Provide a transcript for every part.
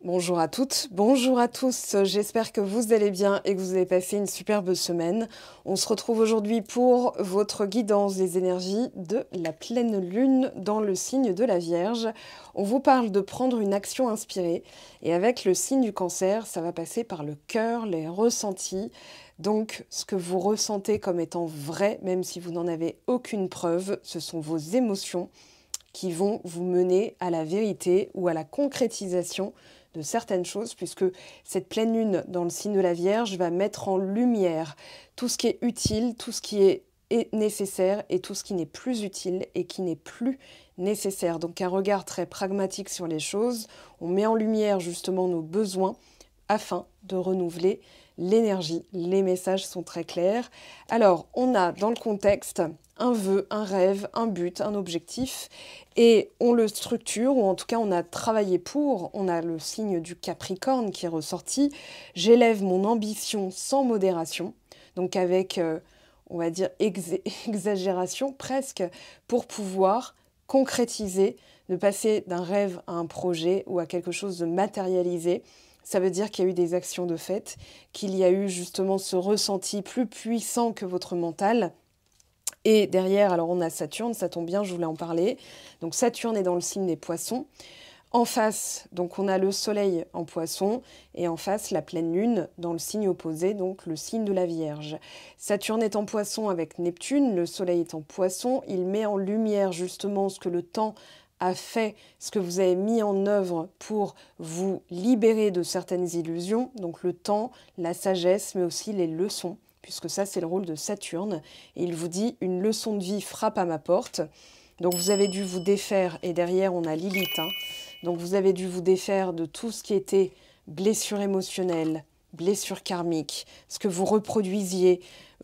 Bonjour à toutes, bonjour à tous, j'espère que vous allez bien et que vous avez passé une superbe semaine. On se retrouve aujourd'hui pour votre guidance des énergies de la pleine lune dans le signe de la Vierge. On vous parle de prendre une action inspirée et avec le signe du Cancer, ça va passer par le cœur, les ressentis. Donc ce que vous ressentez comme étant vrai, même si vous n'en avez aucune preuve, ce sont vos émotions qui vont vous mener à la vérité ou à la concrétisation de certaines choses, puisque cette pleine lune dans le signe de la Vierge va mettre en lumière tout ce qui est utile, tout ce qui est nécessaire et tout ce qui n'est plus utile et qui n'est plus nécessaire. Donc un regard très pragmatique sur les choses, on met en lumière justement nos besoins afin de renouveler l'énergie. Les messages sont très clairs. Alors, on a dans le contexte un vœu, un rêve, un but, un objectif, et on le structure, ou en tout cas on a travaillé pour, on a le signe du Capricorne qui est ressorti. J'élève mon ambition sans modération, donc avec, on va dire, exagération presque, pour pouvoir concrétiser, de passer d'un rêve à un projet ou à quelque chose de matérialisé. Ça veut dire qu'il y a eu des actions de fait, qu'il y a eu justement ce ressenti plus puissant que votre mental. Et derrière, alors on a Saturne, ça tombe bien, je voulais en parler. Donc Saturne est dans le signe des Poissons. En face, donc on a le Soleil en Poissons et en face la pleine Lune dans le signe opposé, donc le signe de la Vierge. Saturne est en Poissons avec Neptune, le Soleil est en Poissons. Il met en lumière justement ce que le temps a fait, ce que vous avez mis en œuvre pour vous libérer de certaines illusions, donc le temps, la sagesse, mais aussi les leçons, puisque ça c'est le rôle de Saturne. Et il vous dit, une leçon de vie frappe à ma porte. Donc vous avez dû vous défaire, et derrière on a Lilith, donc vous avez dû vous défaire de tout ce qui était blessure émotionnelle, blessure karmique, ce que vous reproduisiez.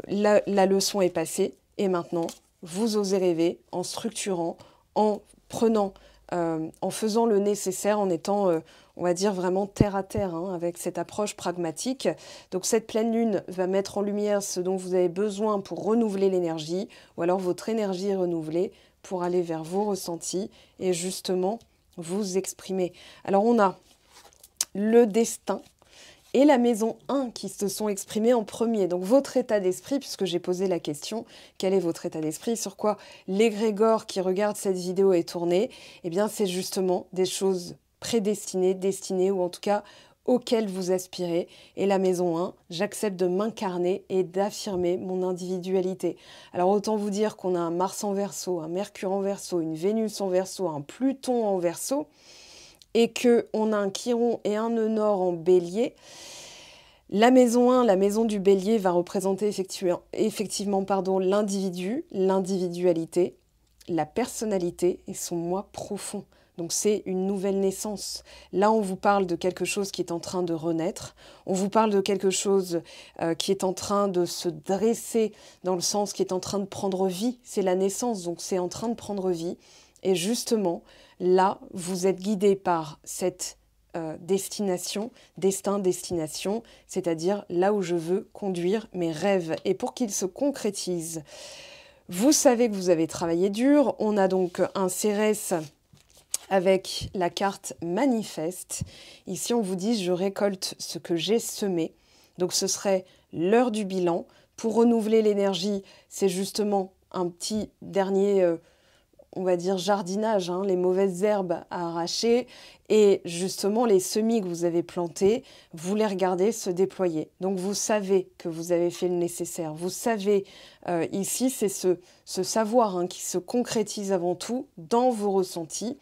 La leçon est passée, et maintenant vous osez rêver en structurant, en prenant, en faisant le nécessaire, en étant, on va dire, vraiment terre à terre, avec cette approche pragmatique. Donc cette pleine lune va mettre en lumière ce dont vous avez besoin pour renouveler l'énergie, ou alors votre énergie est renouvelée pour aller vers vos ressentis et justement vous exprimer. Alors on a le destin et la maison 1 qui se sont exprimés en premier. Donc votre état d'esprit, puisque j'ai posé la question, quel est votre état d'esprit, sur quoi l'égrégore qui regarde cette vidéo est tourné, eh bien c'est justement des choses prédestinées, destinées, ou en tout cas auxquelles vous aspirez. Et la maison 1, j'accepte de m'incarner et d'affirmer mon individualité. Alors autant vous dire qu'on a un Mars en Verseau, un Mercure en Verseau, une Vénus en Verseau, un Pluton en Verseau, et qu'on a un Chiron et un nœud nord en Bélier. La maison 1, la maison du Bélier, va représenter effectivement l'individu, l'individualité, la personnalité et son moi profond. Donc c'est une nouvelle naissance. Là, on vous parle de quelque chose qui est en train de renaître. On vous parle de quelque chose qui est en train de se dresser, dans le sens qui est en train de prendre vie. C'est la naissance, donc c'est en train de prendre vie. Et justement, là, vous êtes guidé par cette destination, destin-destination, c'est-à-dire là où je veux conduire mes rêves. Et pour qu'ils se concrétisent, vous savez que vous avez travaillé dur. On a donc un Cérès avec la carte manifeste. Ici, on vous dit, je récolte ce que j'ai semé. Donc, ce serait l'heure du bilan. Pour renouveler l'énergie, c'est justement un petit dernier, on va dire, jardinage, les mauvaises herbes à arracher. Et justement, les semis que vous avez plantés, vous les regardez se déployer. Donc, vous savez que vous avez fait le nécessaire. Vous savez, ici, c'est ce savoir qui se concrétise avant tout dans vos ressentis.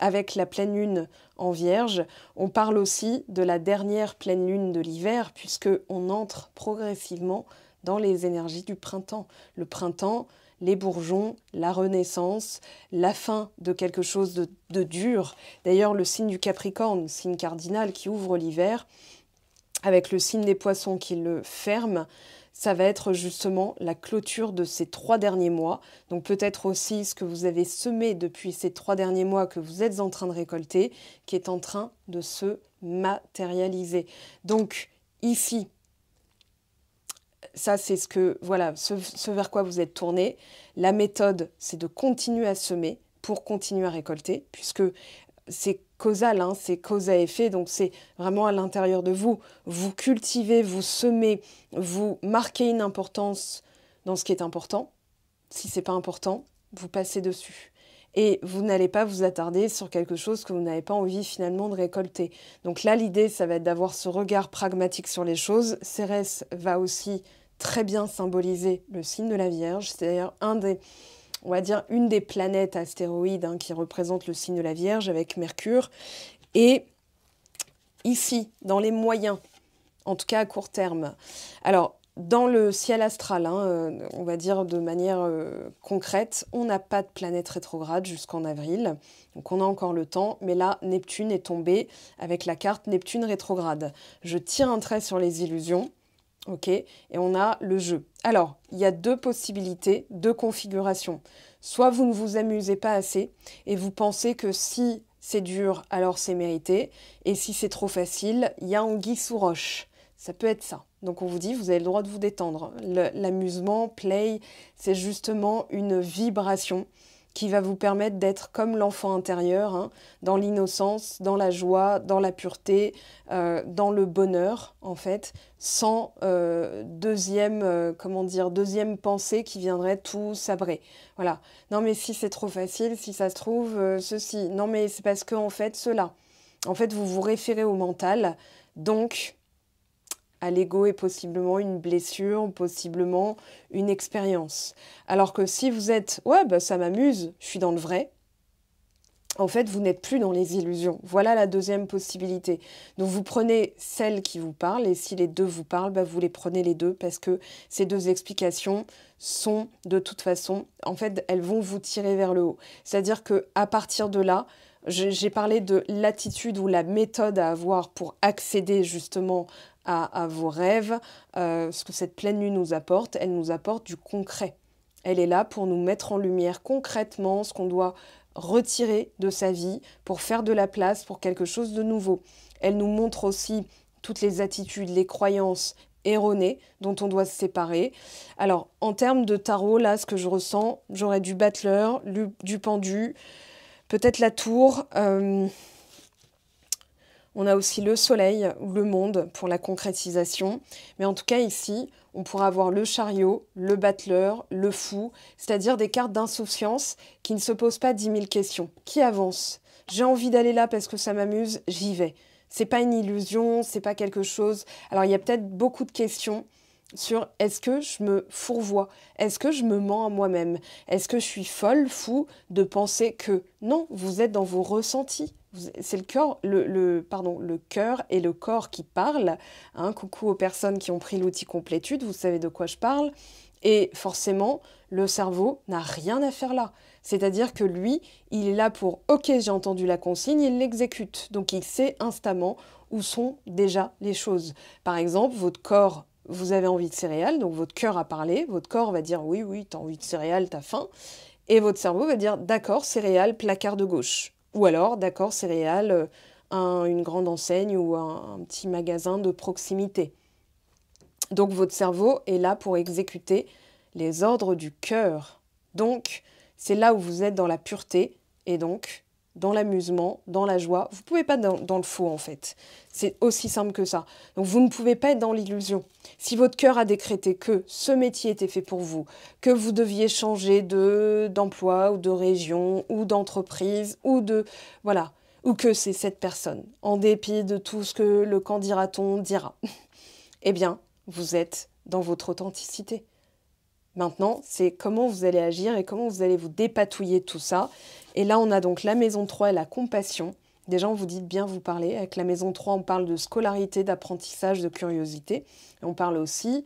Avec la pleine lune en Vierge, on parle aussi de la dernière pleine lune de l'hiver, puisqu'on entre progressivement dans les énergies du printemps. Le printemps, les bourgeons, la renaissance, la fin de quelque chose de dur. D'ailleurs, le signe du Capricorne, signe cardinal qui ouvre l'hiver, avec le signe des Poissons qui le ferme, ça va être justement la clôture de ces 3 derniers mois. Donc peut-être aussi ce que vous avez semé depuis ces 3 derniers mois que vous êtes en train de récolter, qui est en train de se matérialiser. Donc ici, ça c'est ce vers quoi vous êtes tourné. La méthode, c'est de continuer à semer pour continuer à récolter, puisque c'est causal, hein, c'est cause à effet, donc c'est vraiment à l'intérieur de vous. Vous cultivez, vous semez, vous marquez une importance dans ce qui est important. Si c'est pas important, vous passez dessus. Et vous n'allez pas vous attarder sur quelque chose que vous n'avez pas envie finalement de récolter. Donc là, l'idée, ça va être d'avoir ce regard pragmatique sur les choses. Cérès va aussi très bien symboliser le signe de la Vierge, c'est-à-dire on va dire une des planètes astéroïdes qui représente le signe de la Vierge avec Mercure. Et ici, dans les moyens, en tout cas à court terme. Alors, dans le ciel astral, on va dire de manière concrète, on n'a pas de planète rétrograde jusqu'en avril, donc on a encore le temps, mais là, Neptune est tombé avec la carte Neptune rétrograde. Je tire un trait sur les illusions, ok, et on a le jeu. Alors, il y a deux possibilités, deux configurations. Soit vous ne vous amusez pas assez et vous pensez que si c'est dur, alors c'est mérité, et si c'est trop facile, il y a anguille sous roche. Ça peut être ça. Donc on vous dit, vous avez le droit de vous détendre. L'amusement, play, c'est justement une vibration qui va vous permettre d'être comme l'enfant intérieur, dans l'innocence, dans la joie, dans la pureté, dans le bonheur, en fait, sans deuxième pensée qui viendrait tout sabrer. Voilà. Non mais si c'est trop facile, si ça se trouve, ceci. Non mais c'est parce que, en fait, cela. En fait, vous vous référez au mental, donc à l'ego est possiblement une blessure, possiblement une expérience. Alors que si vous êtes « ouais, bah, ça m'amuse, je suis dans le vrai », en fait, vous n'êtes plus dans les illusions. Voilà la deuxième possibilité. Donc, vous prenez celle qui vous parle, et si les deux vous parlent, bah, vous les prenez les deux, parce que ces deux explications sont, de toute façon, en fait, elles vont vous tirer vers le haut. C'est-à-dire qu'à partir de là, j'ai parlé de l'attitude ou la méthode à avoir pour accéder justement à vos rêves. Ce que cette pleine lune nous apporte, elle nous apporte du concret. Elle est là pour nous mettre en lumière concrètement ce qu'on doit retirer de sa vie pour faire de la place pour quelque chose de nouveau. Elle nous montre aussi toutes les attitudes, les croyances erronées dont on doit se séparer. Alors, en termes de tarot, là, ce que je ressens, j'aurais du battleur, du pendu, peut-être la tour. On a aussi le soleil ou le monde pour la concrétisation. Mais en tout cas, ici, on pourra avoir le chariot, le battleur, le fou, c'est-à-dire des cartes d'insouciance qui ne se posent pas 10 000 questions, qui avancent. J'ai envie d'aller là parce que ça m'amuse, j'y vais. C'est pas une illusion, c'est pas quelque chose. Alors, il y a peut-être beaucoup de questions sur est-ce que je me fourvoie? Est-ce que je me mens à moi-même? Est-ce que je suis folle, fou de penser que non, vous êtes dans vos ressentis? C'est le cœur, le cœur et le corps qui parlent. Coucou aux personnes qui ont pris l'outil Complétude, vous savez de quoi je parle. Et forcément, le cerveau n'a rien à faire là. C'est-à-dire que lui, il est là pour « ok, j'ai entendu la consigne », il l'exécute. Donc il sait instamment où sont déjà les choses. Par exemple, votre corps, vous avez envie de céréales, donc votre cœur a parlé, votre corps va dire « oui, oui, t'as envie de céréales, t'as faim ». Et votre cerveau va dire « d'accord, céréales, placard de gauche ». Ou alors, d'accord, céréales, une grande enseigne ou un petit magasin de proximité. Donc, votre cerveau est là pour exécuter les ordres du cœur. Donc, c'est là où vous êtes dans la pureté et donc dans l'amusement, dans la joie. Vous ne pouvez pas être dans le faux, en fait. C'est aussi simple que ça. Donc, vous ne pouvez pas être dans l'illusion. Si votre cœur a décrété que ce métier était fait pour vous, que vous deviez changer d'emploi ou de région ou d'entreprise ou voilà, ou que c'est cette personne, en dépit de tout ce que le qu'en dira-t-on dira, eh bien, vous êtes dans votre authenticité. Maintenant, c'est comment vous allez agir et comment vous allez vous dépatouiller de tout ça. Et là, on a donc la maison 3 et la compassion. Déjà, on vous dit de bien vous parler. Avec la maison 3, on parle de scolarité, d'apprentissage, de curiosité. Et on parle aussi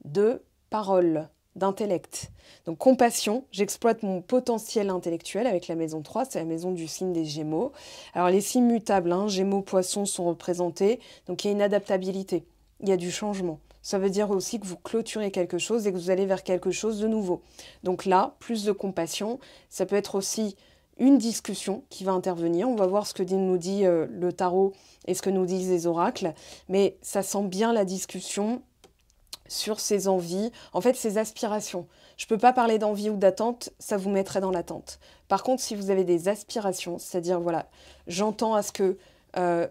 de parole, d'intellect. Donc, compassion, j'exploite mon potentiel intellectuel avec la maison 3. C'est la maison du signe des Gémeaux. Alors, les signes mutables, Gémeaux, Poissons sont représentés. Donc, il y a une adaptabilité. Il y a du changement. Ça veut dire aussi que vous clôturez quelque chose et que vous allez vers quelque chose de nouveau. Donc là, plus de compassion. Ça peut être aussi une discussion qui va intervenir. On va voir ce que nous dit le tarot et ce que nous disent les oracles. Mais ça sent bien la discussion sur ses envies, en fait ses aspirations. Je ne peux pas parler d'envie ou d'attente, ça vous mettrait dans l'attente. Par contre, si vous avez des aspirations, c'est-à-dire, voilà, j'entends à ce que,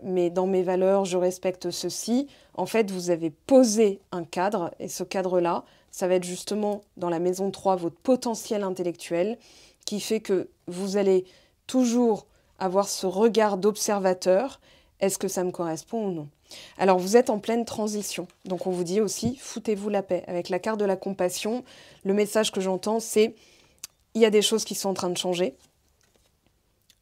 mais dans mes valeurs, je respecte ceci, en fait, vous avez posé un cadre, et ce cadre-là, ça va être justement dans la maison 3, votre potentiel intellectuel, qui fait que vous allez toujours avoir ce regard d'observateur, est-ce que ça me correspond ou non? Alors, vous êtes en pleine transition. Donc, on vous dit aussi, foutez-vous la paix. Avec la carte de la compassion, le message que j'entends, c'est, il y a des choses qui sont en train de changer.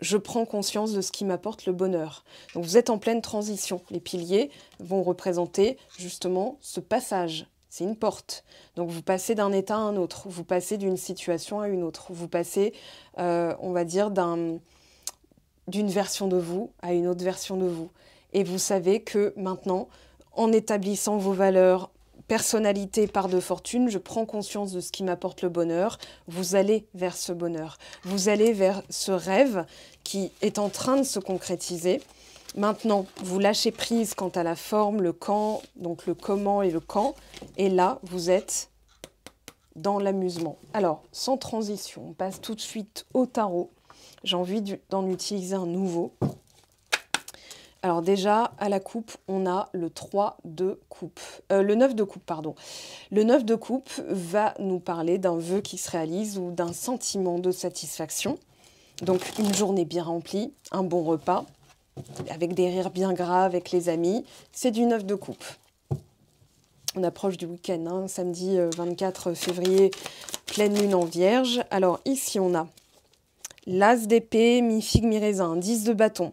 Je prends conscience de ce qui m'apporte le bonheur. Donc, vous êtes en pleine transition. Les piliers vont représenter justement ce passage. C'est une porte. Donc, vous passez d'un état à un autre. Vous passez d'une situation à une autre. Vous passez, on va dire, d'une version de vous à une autre version de vous. Et vous savez que maintenant, en établissant vos valeurs, personnalité, part de fortune, je prends conscience de ce qui m'apporte le bonheur. Vous allez vers ce bonheur. Vous allez vers ce rêve qui est en train de se concrétiser. Maintenant, vous lâchez prise quant à la forme, le quand, donc le comment et le quand. Et là, vous êtes dans l'amusement. Alors, sans transition, on passe tout de suite au tarot. J'ai envie d'en utiliser un nouveau. Alors déjà, à la coupe, on a le 3 de coupe. Le 9 de coupe, pardon. Le 9 de coupe va nous parler d'un vœu qui se réalise ou d'un sentiment de satisfaction. Donc une journée bien remplie, un bon repas, avec des rires bien gras avec les amis. C'est du 9 de coupe. On approche du week-end, hein, samedi 24 février, pleine lune en vierge. Alors ici, on a l'as d'épée, mi-figue, mi-raisin, 10 de bâton.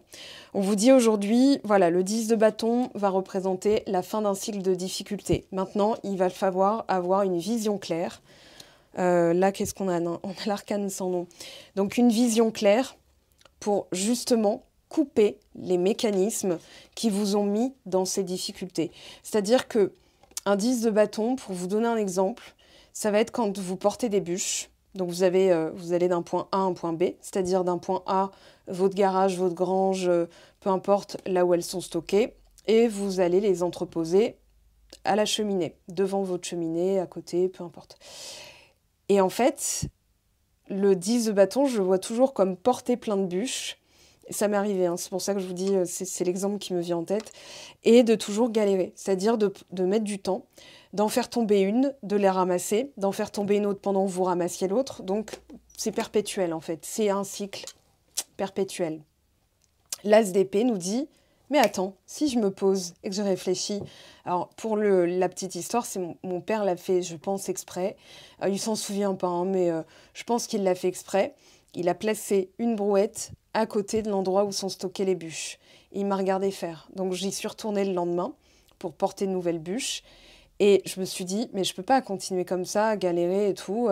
On vous dit aujourd'hui, voilà, le 10 de bâton va représenter la fin d'un cycle de difficultés. Maintenant, il va falloir avoir une vision claire. Là, qu'est-ce qu'on a? On a l'arcane sans nom. Donc, une vision claire pour justement couper les mécanismes qui vous ont mis dans ces difficultés. C'est-à-dire que un 10 de bâton, pour vous donner un exemple, ça va être quand vous portez des bûches. Donc vous allez d'un point A à un point B, c'est-à-dire d'un point A, votre garage, votre grange, peu importe là où elles sont stockées, et vous allez les entreposer à la cheminée, devant votre cheminée, à côté, peu importe. Et en fait, le 10 de bâton, je le vois toujours comme porter plein de bûches. Ça m'est arrivé, hein, c'est pour ça que je vous dis, c'est l'exemple qui me vient en tête, et de toujours galérer, c'est-à-dire de mettre du temps, d'en faire tomber une, de les ramasser, d'en faire tomber une autre pendant que vous ramassiez l'autre. Donc, c'est perpétuel, en fait. C'est un cycle perpétuel. L'as d'épée nous dit, mais attends, si je me pose et que je réfléchis... Alors, pour la petite histoire, c'est mon père l'a fait, je pense, exprès. Il s'en souvient pas, hein, mais je pense qu'il l'a fait exprès. Il a placé une brouette à côté de l'endroit où sont stockées les bûches. Et il m'a regardé faire. Donc, j'y suis retournée le lendemain pour porter de nouvelles bûches. Et je me suis dit, mais je peux pas continuer comme ça, à galérer et tout.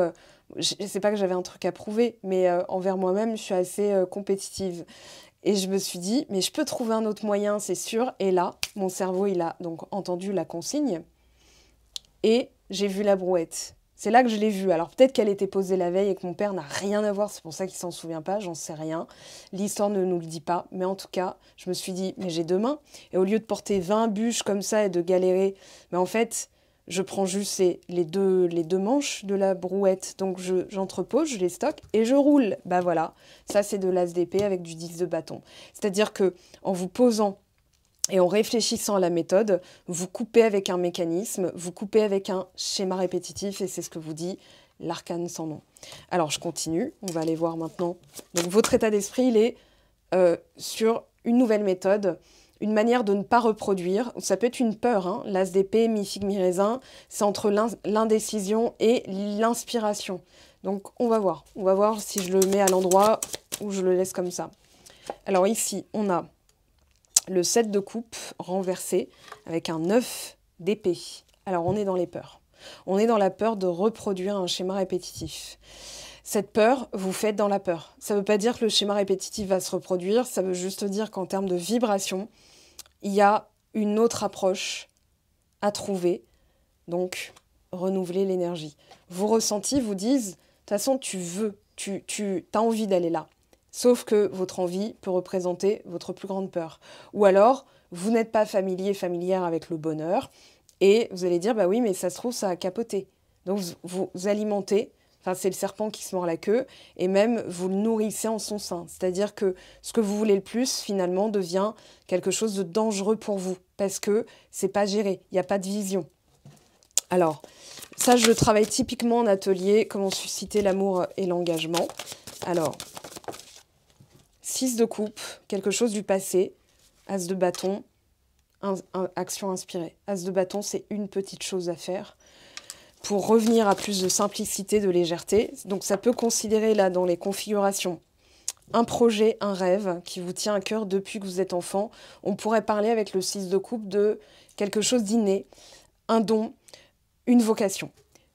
Je sais pas que j'avais un truc à prouver, mais envers moi-même, je suis assez compétitive. Et je me suis dit, mais je peux trouver un autre moyen, c'est sûr. Et là, mon cerveau, il a donc entendu la consigne. Et j'ai vu la brouette. C'est là que je l'ai vue. Alors peut-être qu'elle était posée la veille et que mon père n'a rien à voir. C'est pour ça qu'il s'en souvient pas, j'en sais rien. L'histoire ne nous le dit pas. Mais en tout cas, je me suis dit, mais j'ai 2 mains. Et au lieu de porter 20 bûches comme ça et de galérer, mais en fait... Je prends juste les deux manches de la brouette, donc j'entrepose, je les stocke et je roule. Bah voilà, ça c'est de l'as d'épée avec du 10 de bâton. C'est-à-dire que en vous posant et en réfléchissant à la méthode, vous coupez avec un mécanisme, vous coupez avec un schéma répétitif et c'est ce que vous dit l'arcane sans nom. Alors je continue, on va aller voir maintenant. Donc votre état d'esprit, il est sur une nouvelle méthode. Une manière de ne pas reproduire, ça peut être une peur, hein. L'as d'épée, mi-figue, mi-raisin, c'est entre l'indécision et l'inspiration. Donc on va voir si je le mets à l'endroit où je le laisse comme ça. Alors ici, on a le 7 de coupe renversé avec un 9 d'épée. Alors on est dans les peurs. On est dans la peur de reproduire un schéma répétitif. Cette peur, vous faites dans la peur. Ça ne veut pas dire que le schéma répétitif va se reproduire, ça veut juste dire qu'en termes de vibration, il y a une autre approche à trouver, donc renouveler l'énergie. Vos ressentis vous disent, de toute façon, tu as envie d'aller là. Sauf que votre envie peut représenter votre plus grande peur. Ou alors, vous n'êtes pas familier, familière avec le bonheur, Et vous allez dire, bah oui, mais ça se trouve, ça a capoté. Donc vous alimentez, enfin c'est le serpent qui se mord la queue, et même vous le nourrissez en son sein. C'est-à-dire que ce que vous voulez le plus, finalement, devient quelque chose de dangereux pour vous, parce que c'est pas géré, il n'y a pas de vision. Alors, ça, je le travaille typiquement en atelier, comment susciter l'amour et l'engagement. Alors, 6 de coupe, quelque chose du passé, as de bâton, action inspirée. As de bâton, c'est une petite chose à faire pour revenir à plus de simplicité, de légèreté. Donc ça peut considérer là dans les configurations un projet, un rêve qui vous tient à cœur depuis que vous êtes enfant. On pourrait parler avec le 6 de coupe de quelque chose d'inné, un don, une vocation.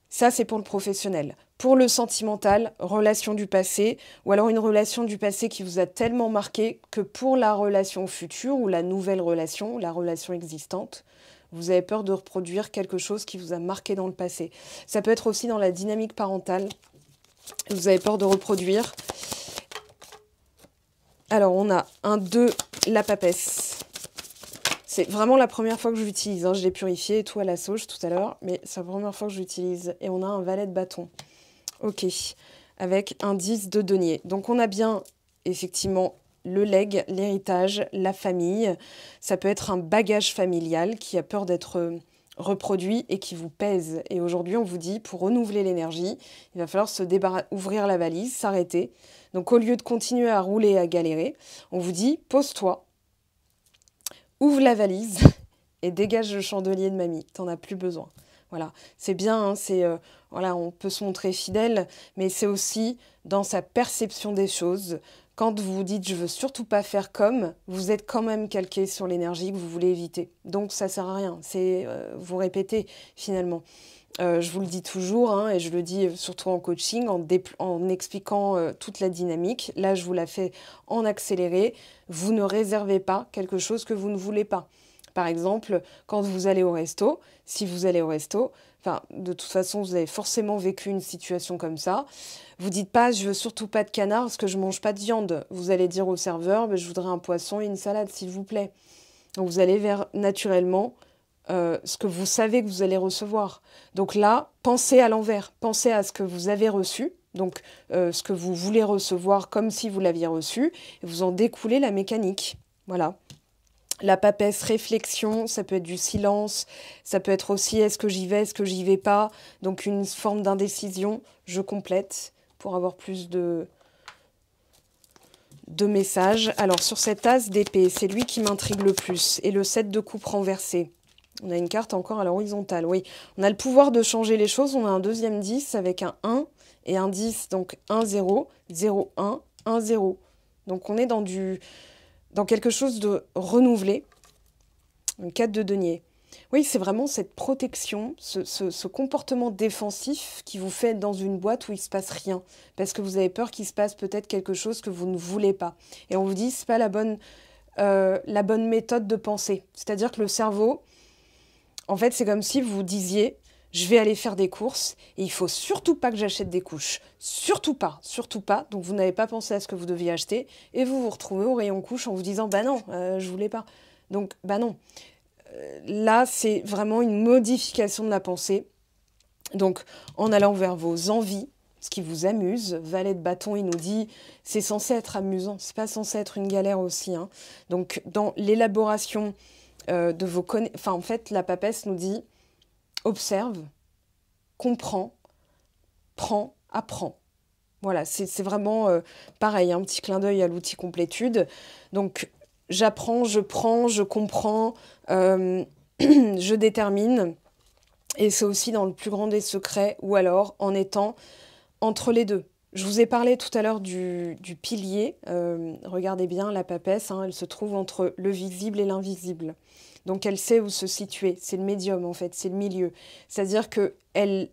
Ça, c'est pour le professionnel. Pour le sentimental, relation du passé, ou alors une relation du passé qui vous a tellement marqué que pour la relation future ou la nouvelle relation, la relation existante, vous avez peur de reproduire quelque chose qui vous a marqué dans le passé. Ça peut être aussi dans la dynamique parentale. Vous avez peur de reproduire. Alors, on a un 2, la papesse. C'est vraiment la première fois que je l'utilise. Je l'ai purifié et tout à la sauge tout à l'heure, mais c'est la première fois que je l'utilise. Et on a un valet de bâton. Ok, avec un 10 de denier. Donc on a bien, effectivement, le legs, l'héritage, la famille. Ça peut être un bagage familial qui a peur d'être reproduit et qui vous pèse. Et aujourd'hui, on vous dit, pour renouveler l'énergie, il va falloir ouvrir la valise, s'arrêter. Donc au lieu de continuer à rouler et à galérer, on vous dit, pose-toi, ouvre la valise et dégage le chandelier de mamie. T'en as plus besoin. Voilà, c'est bien, voilà, on peut se montrer fidèle, mais c'est aussi dans sa perception des choses. Quand vous vous dites « je veux surtout pas faire comme », vous êtes quand même calqué sur l'énergie que vous voulez éviter. Donc ça sert à rien, c'est vous répétez finalement. Je vous le dis toujours, et je le dis surtout en coaching, en expliquant toute la dynamique. Là, je vous la fais en accéléré. Vous ne réservez pas quelque chose que vous ne voulez pas. Par exemple, quand vous allez au resto, si vous allez au resto, de toute façon, vous avez forcément vécu une situation comme ça. Vous dites pas, je veux surtout pas de canard parce que je mange pas de viande. Vous allez dire au serveur, je voudrais un poisson et une salade, s'il vous plaît. Donc vous allez vers naturellement ce que vous savez que vous allez recevoir. Donc là, pensez à l'envers. Pensez à ce que vous avez reçu. Donc ce que vous voulez recevoir comme si vous l'aviez reçu. Et vous en découlez la mécanique. Voilà. La papesse, réflexion, ça peut être du silence, ça peut être aussi est-ce que j'y vais, est-ce que j'y vais pas. Donc une forme d'indécision, je complète pour avoir plus de messages. Alors sur cet as d'épée, c'est lui qui m'intrigue le plus. Et le 7 de coupe renversé. On a une carte encore à l'horizontale, oui. On a le pouvoir de changer les choses. On a un deuxième 10 avec un 1 et un 10, donc 1, 0, 0, 1, 1, 0. Donc on est dans quelque chose de renouvelé, une 4 de denier. Oui, c'est vraiment cette protection, ce comportement défensif qui vous fait être dans une boîte où il ne se passe rien, parce que vous avez peur qu'il se passe peut-être quelque chose que vous ne voulez pas. Et on vous dit, ce n'est pas la bonne méthode de pensée. C'est-à-dire que le cerveau, en fait, c'est comme si vous vous disiez, je vais aller faire des courses et il faut surtout pas que j'achète des couches. Surtout pas, surtout pas. Donc vous n'avez pas pensé à ce que vous deviez acheter et vous vous retrouvez au rayon couches en vous disant bah non, je voulais pas. Donc bah non. Là, c'est vraiment une modification de la pensée. Donc en allant vers vos envies, ce qui vous amuse. Valet de bâton, il nous dit c'est censé être amusant, c'est pas censé être une galère aussi. Donc dans l'élaboration de vos connaissances, enfin en fait la papesse nous dit observe, comprends, prends, apprends. Voilà, c'est vraiment pareil, un petit clin d'œil à l'outil complétude. Donc, j'apprends, je prends, je comprends, je détermine. Et c'est aussi dans le plus grand des secrets, ou alors en étant entre les deux. Je vous ai parlé tout à l'heure du pilier. Regardez bien, la papesse, elle se trouve entre le visible et l'invisible. Donc elle sait où se situer. C'est le médium en fait, c'est le milieu. C'est-à-dire qu'elle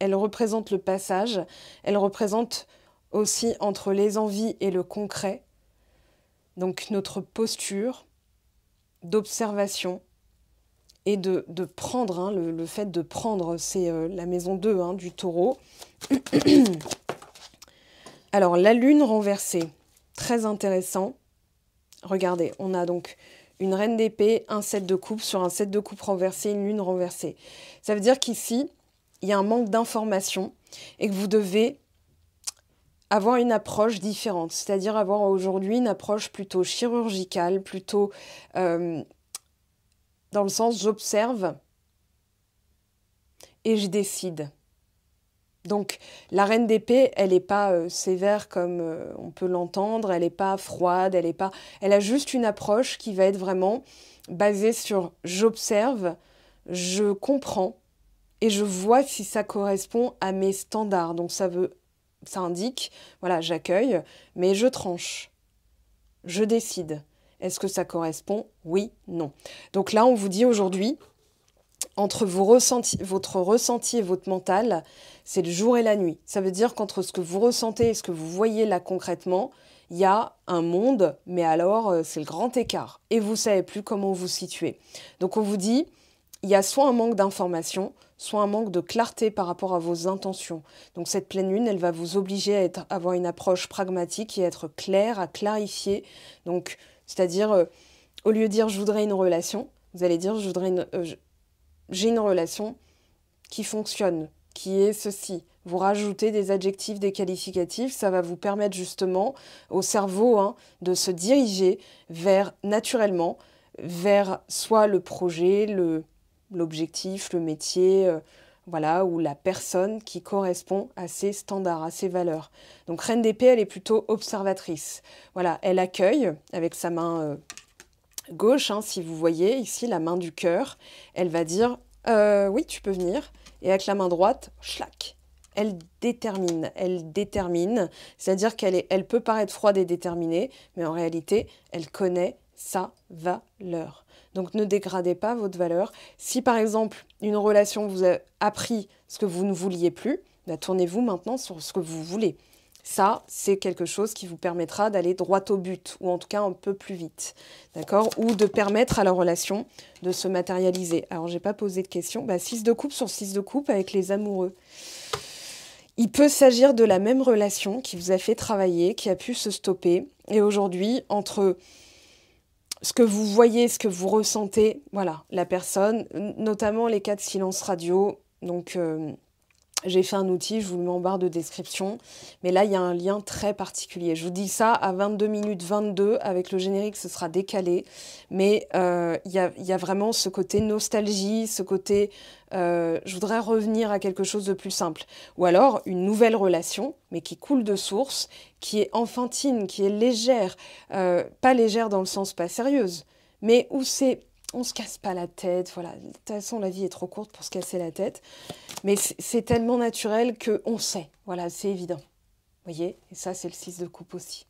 représente le passage, elle représente aussi entre les envies et le concret. Donc notre posture d'observation et de prendre, le fait de prendre, c'est la maison 2 du taureau. Alors la lune renversée, très intéressant. Regardez, on a donc une reine d'épée, un 7 de coupe, sur un 7 de coupe renversé, une lune renversée. Ça veut dire qu'ici, il y a un manque d'information et que vous devez avoir une approche différente, c'est-à-dire avoir aujourd'hui une approche plutôt chirurgicale, plutôt dans le sens j'observe et je décide. Donc la reine d'épée, elle n'est pas sévère comme on peut l'entendre, elle n'est pas froide, elle a juste une approche qui va être vraiment basée sur j'observe, je comprends et je vois si ça correspond à mes standards. Donc ça indique, voilà, j'accueille, mais je tranche, je décide. Est-ce que ça correspond? Oui, non. Donc là, on vous dit aujourd'hui, entre votre ressenti et votre mental, c'est le jour et la nuit. Ça veut dire qu'entre ce que vous ressentez et ce que vous voyez là concrètement, il y a un monde, mais alors c'est le grand écart. Et vous ne savez plus comment vous situer. Donc on vous dit, il y a soit un manque d'information, soit un manque de clarté par rapport à vos intentions. Donc cette pleine lune, elle va vous obliger à avoir une approche pragmatique et être claire, à clarifier. Donc, c'est-à-dire, au lieu de dire je voudrais une relation, vous allez dire j'ai une relation qui fonctionne, qui est ceci. Vous rajoutez des adjectifs, des qualificatifs, ça va vous permettre justement au cerveau de se diriger naturellement vers soit le projet, l'objectif, le métier, voilà, ou la personne qui correspond à ses standards, à ses valeurs. Donc reine d'épée, elle est plutôt observatrice. Voilà, elle accueille avec sa main gauche, si vous voyez ici la main du cœur, elle va dire oui, tu peux venir. Et avec la main droite, schlac, elle détermine, c'est-à-dire elle peut paraître froide et déterminée, mais en réalité, elle connaît sa valeur. Donc ne dégradez pas votre valeur. Si par exemple, une relation vous a appris ce que vous ne vouliez plus, tournez-vous maintenant sur ce que vous voulez. Ça, c'est quelque chose qui vous permettra d'aller droit au but, ou en tout cas un peu plus vite, d'accord? Ou de permettre à la relation de se matérialiser. Alors, j'ai pas posé de question. 6 de coupe sur 6 de coupe avec les amoureux. Il peut s'agir de la même relation qui vous a fait travailler, qui a pu se stopper. Et aujourd'hui, entre ce que vous voyez, ce que vous ressentez, voilà, la personne, notamment les cas de silence radio, donc... j'ai fait un outil, je vous le mets en barre de description. Mais là, il y a un lien très particulier. Je vous dis ça à 22 minutes 22. Avec le générique, ce sera décalé. Mais il y a vraiment ce côté nostalgie, ce côté je voudrais revenir à quelque chose de plus simple. Ou alors une nouvelle relation, mais qui coule de source, qui est enfantine, qui est légère. Pas légère dans le sens pas sérieuse, mais où on se casse pas la tête, voilà. De toute façon, la vie est trop courte pour se casser la tête. Mais c'est tellement naturel qu'on sait, voilà, c'est évident. Vous voyez? Et ça, c'est le 6 de coupe aussi.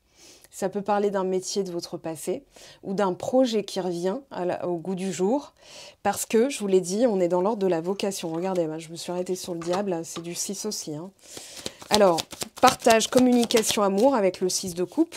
Ça peut parler d'un métier de votre passé ou d'un projet qui revient au goût du jour. Parce que, je vous l'ai dit, on est dans l'ordre de la vocation. Regardez, je me suis arrêtée sur le diable, c'est du 6 aussi. Alors, partage, communication, amour avec le 6 de coupe.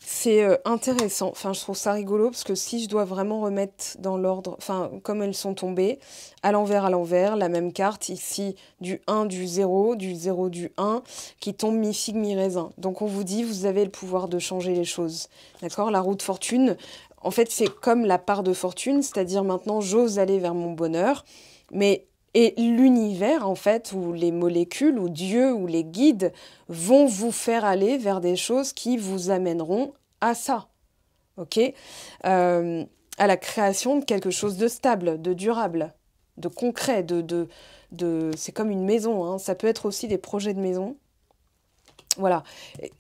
C'est intéressant, enfin je trouve ça rigolo parce que si je dois vraiment remettre dans l'ordre, enfin comme elles sont tombées, à l'envers, la même carte ici du 1, du 0, du 0, du 1, qui tombe mi-figue, mi-raisin. Donc on vous dit, vous avez le pouvoir de changer les choses, d'accord? La roue de fortune, en fait c'est comme la part de fortune, c'est-à-dire maintenant j'ose aller vers mon bonheur, et l'univers, en fait, ou les molécules, ou Dieu, ou les guides vont vous faire aller vers des choses qui vous amèneront à ça, ok, à la création de quelque chose de stable, de durable, de concret, c'est comme une maison, ça peut être aussi des projets de maison. Voilà. Et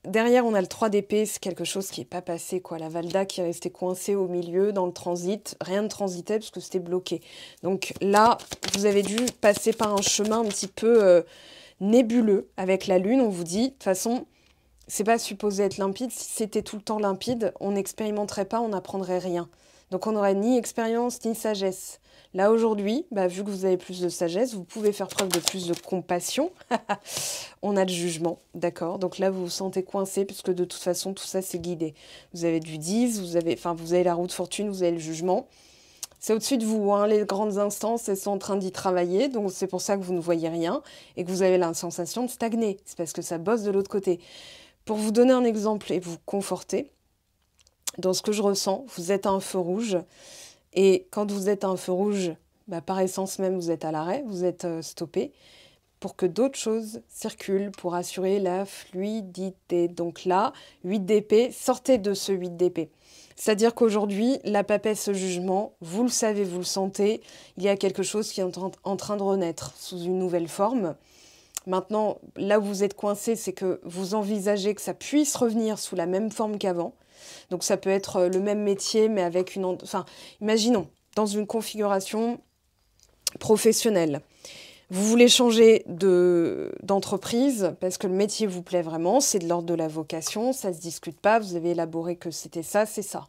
derrière, on a le 3 d'épée, c'est quelque chose qui n'est pas passé, quoi. La Valda qui est restée coincée au milieu, dans le transit. Rien ne transitait parce que c'était bloqué. Donc là, vous avez dû passer par un chemin un petit peu nébuleux avec la Lune. On vous dit, de toute façon, c'est pas supposé être limpide. Si c'était tout le temps limpide, on n'expérimenterait pas, on n'apprendrait rien. Donc on n'aurait ni expérience ni sagesse. Là aujourd'hui, vu que vous avez plus de sagesse, vous pouvez faire preuve de plus de compassion. On a le jugement, d'accord? Donc là, vous vous sentez coincé puisque de toute façon, tout ça, c'est guidé. Vous avez du 10, vous avez la roue de fortune, vous avez le jugement. C'est au-dessus de vous, hein. Les grandes instances, elles sont en train d'y travailler, donc c'est pour ça que vous ne voyez rien et que vous avez la sensation de stagner. C'est parce que ça bosse de l'autre côté. Pour vous donner un exemple et vous conforter, dans ce que je ressens, vous êtes à un feu rouge et quand vous êtes à un feu rouge, par essence même, vous êtes à l'arrêt, vous êtes stoppé pour que d'autres choses circulent pour assurer la fluidité. Donc là, 8 d'épée, sortez de ce 8 d'épée. C'est-à-dire qu'aujourd'hui, la papesse jugement, vous le savez, vous le sentez, il y a quelque chose qui est en train de renaître sous une nouvelle forme. Maintenant, là où vous êtes coincé, c'est que vous envisagez que ça puisse revenir sous la même forme qu'avant. Donc ça peut être le même métier, mais avec une... Enfin, imaginons, dans une configuration professionnelle. Vous voulez changer d'entreprise parce que le métier vous plaît vraiment, c'est de l'ordre de la vocation, ça ne se discute pas, vous avez élaboré que c'était ça, c'est ça.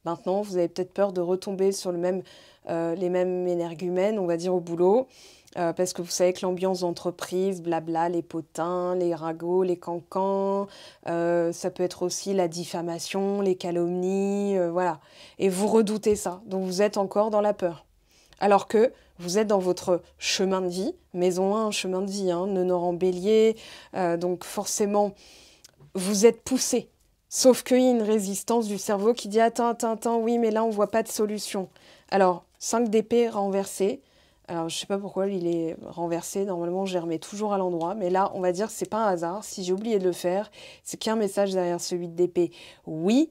Maintenant, vous avez peut-être peur de retomber sur les mêmes énergumènes, on va dire, au boulot, parce que vous savez que l'ambiance d'entreprise, blabla, les potins, les ragots, les cancans, ça peut être aussi la diffamation, les calomnies, voilà. Et vous redoutez ça, donc vous êtes encore dans la peur. Alors que vous êtes dans votre chemin de vie, maison 1, chemin de vie, hein, nœud en bélier, donc forcément, vous êtes poussé. Sauf qu'il y a une résistance du cerveau qui dit « Attends, oui, mais là, on ne voit pas de solution. » Alors, 5 d'épée renversé. Alors, je ne sais pas pourquoi il est renversé. Normalement, je les remets toujours à l'endroit. Mais là, on va dire que ce n'est pas un hasard. Si j'ai oublié de le faire, c'est qu'il y a un message derrière ce 8 d'épée. Oui,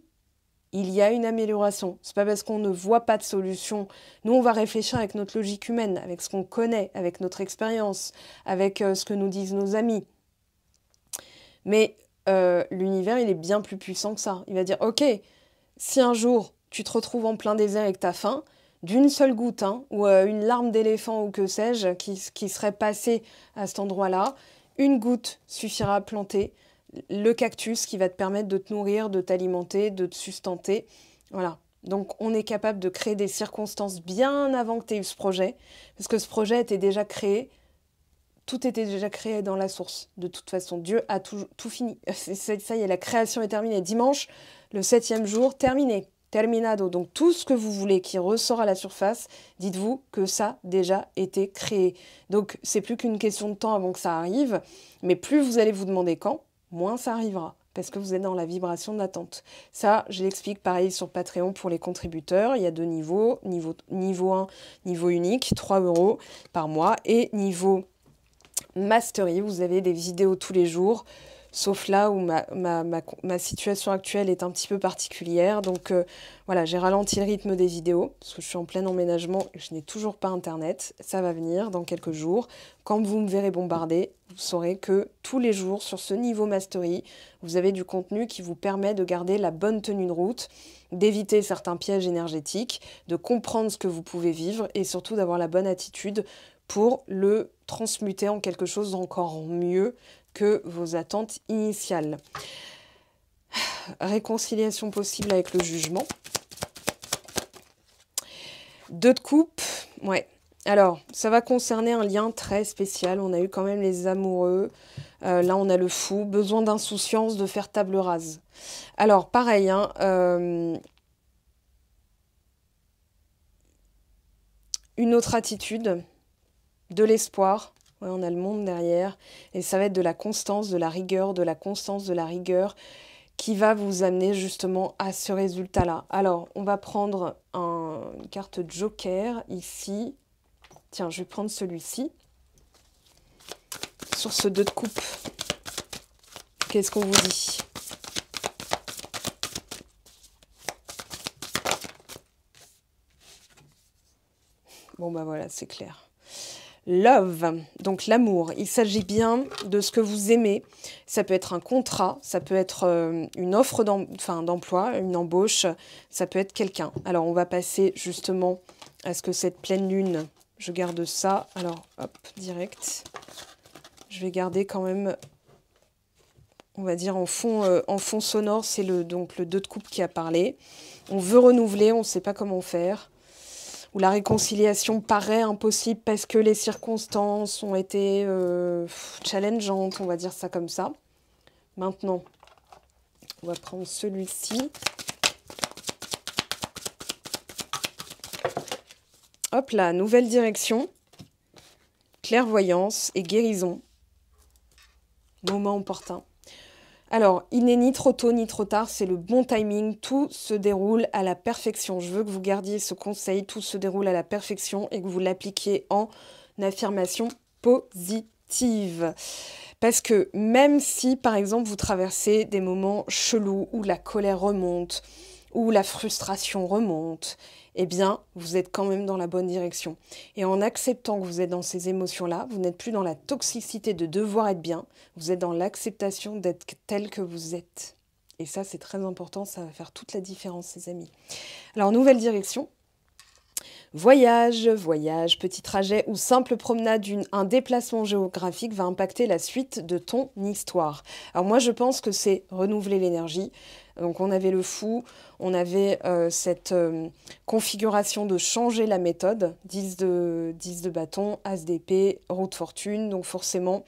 il y a une amélioration. Ce n'est pas parce qu'on ne voit pas de solution. Nous, on va réfléchir avec notre logique humaine, avec ce qu'on connaît, avec notre expérience, avec ce que nous disent nos amis. Mais l'univers, il est bien plus puissant que ça. Il va dire, ok, si un jour, tu te retrouves en plein désert et que tu as faim, d'une seule goutte, hein, ou une larme d'éléphant ou que sais-je, qui serait passée à cet endroit-là, une goutte suffira à planter le cactus qui va te permettre de te nourrir, de t'alimenter, de te sustenter. Voilà. Donc, on est capable de créer des circonstances bien avant que tu aies eu ce projet, parce que ce projet était déjà créé. Tout était déjà créé dans la source. De toute façon, Dieu a tout fini. Ça y est, la création est terminée. Dimanche, le 7e jour, terminé. Terminado. Donc tout ce que vous voulez qui ressort à la surface, dites-vous que ça a déjà été créé. Donc c'est plus qu'une question de temps avant que ça arrive. Mais plus vous allez vous demander quand, moins ça arrivera. Parce que vous êtes dans la vibration d'attente. Ça, je l'explique pareil sur Patreon pour les contributeurs. Il y a 2 niveaux. Niveau 1, niveau unique, 3 € par mois. Et niveau Mastery, vous avez des vidéos tous les jours, sauf là où ma situation actuelle est un petit peu particulière. Donc voilà, j'ai ralenti le rythme des vidéos, parce que je suis en plein emménagement et je n'ai toujours pas Internet. Ça va venir dans quelques jours. Quand vous me verrez bombarder, vous saurez que tous les jours, sur ce niveau Mastery, vous avez du contenu qui vous permet de garder la bonne tenue de route, d'éviter certains pièges énergétiques, de comprendre ce que vous pouvez vivre et surtout d'avoir la bonne attitude pour le transmuter en quelque chose d'encore mieux que vos attentes initiales. Réconciliation possible avec le jugement. 2 de coupe, ouais. Alors, ça va concerner un lien très spécial. On a eu quand même les amoureux. Là, on a le fou. Besoin d'insouciance, de faire table rase. Alors, pareil, hein, une autre attitude, de l'espoir. Ouais, on a le monde derrière. Et ça va être de la constance, de la rigueur, de la constance, de la rigueur qui va vous amener justement à ce résultat-là. Alors, on va prendre une carte joker ici. Tiens, je vais prendre celui-ci. Sur ce 2 de coupe, qu'est-ce qu'on vous dit ? Bon, bah voilà, c'est clair. Love, donc l'amour. Il s'agit bien de ce que vous aimez. Ça peut être un contrat, ça peut être une offre d'emploi, une embauche, ça peut être quelqu'un. Alors, on va passer justement à ce que cette pleine lune, je garde ça. Alors, hop, direct. Je vais garder quand même, on va dire en fond sonore, c'est donc le 2 de coupe qui a parlé. On veut renouveler, on ne sait pas comment faire. Où la réconciliation paraît impossible parce que les circonstances ont été challengeantes, on va dire ça comme ça. Maintenant, on va prendre celui-ci. Hop là, nouvelle direction. Clairvoyance et guérison. Moment opportun. Alors, il n'est ni trop tôt ni trop tard, c'est le bon timing, tout se déroule à la perfection. Je veux que vous gardiez ce conseil, tout se déroule à la perfection et que vous l'appliquiez en affirmation positive. Parce que même si, par exemple, vous traversez des moments chelous où la colère remonte, où la frustration remonte, eh bien, vous êtes quand même dans la bonne direction. Et en acceptant que vous êtes dans ces émotions-là, vous n'êtes plus dans la toxicité de devoir être bien, vous êtes dans l'acceptation d'être tel que vous êtes. Et ça, c'est très important, ça va faire toute la différence, les amis. Alors, nouvelle direction. Voyage, petit trajet ou simple promenade, un déplacement géographique va impacter la suite de ton histoire. Alors moi, je pense que c'est renouveler l'énergie. Donc on avait le fou, on avait cette configuration de changer la méthode, 10 de bâton, as d'épée, roue de fortune. Donc forcément,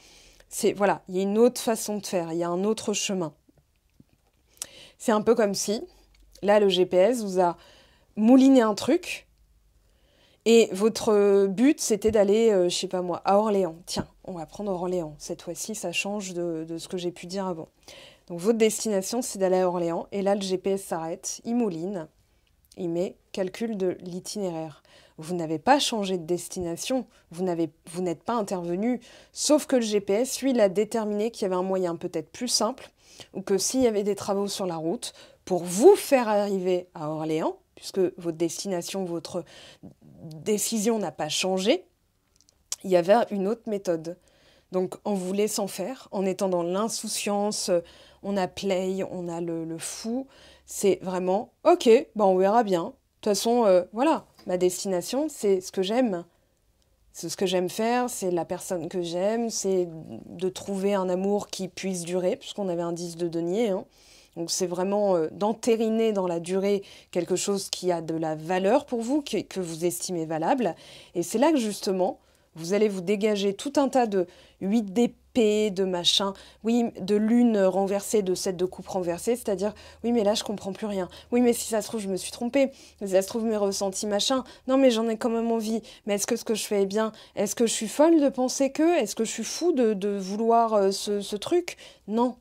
voilà, il y a une autre façon de faire, il y a un autre chemin. C'est un peu comme si, là, le GPS vous a mouliné un truc, et votre but, c'était d'aller, je sais pas moi, à Orléans. Tiens, on va prendre Orléans. Cette fois-ci, ça change de ce que j'ai pu dire avant. Donc, votre destination, c'est d'aller à Orléans. Et là, le GPS s'arrête, il mouline, il met calcul de l'itinéraire. Vous n'avez pas changé de destination, vous n'êtes pas intervenu, sauf que le GPS, lui, il a déterminé qu'il y avait un moyen peut-être plus simple, ou que s'il y avait des travaux sur la route, pour vous faire arriver à Orléans, puisque votre destination, votre décision n'a pas changé, il y avait une autre méthode. Donc, en vous laissant faire, en étant dans l'insouciance, on a play, on a le fou, c'est vraiment, ok, ben on verra bien. De toute façon, voilà, ma destination, c'est ce que j'aime. C'est ce que j'aime faire, c'est la personne que j'aime, c'est de trouver un amour qui puisse durer, puisqu'on avait un 10 de denier, hein. Donc c'est vraiment d'entériner dans la durée quelque chose qui a de la valeur pour vous, que vous estimez valable. Et c'est là que justement, vous allez vous dégager tout un tas de 8 d'épée, de machin, oui, de lune renversée, de 7 de coupe renversée, c'est-à-dire, oui, mais là, je comprends plus rien. Oui, mais si ça se trouve, je me suis trompée. Si ça se trouve, mes ressentis, machin. Non, mais j'en ai quand même envie. Mais est-ce que ce que je fais est bien? Est-ce que je suis folle de penser que? Est-ce que je suis fou de vouloir ce truc? Non.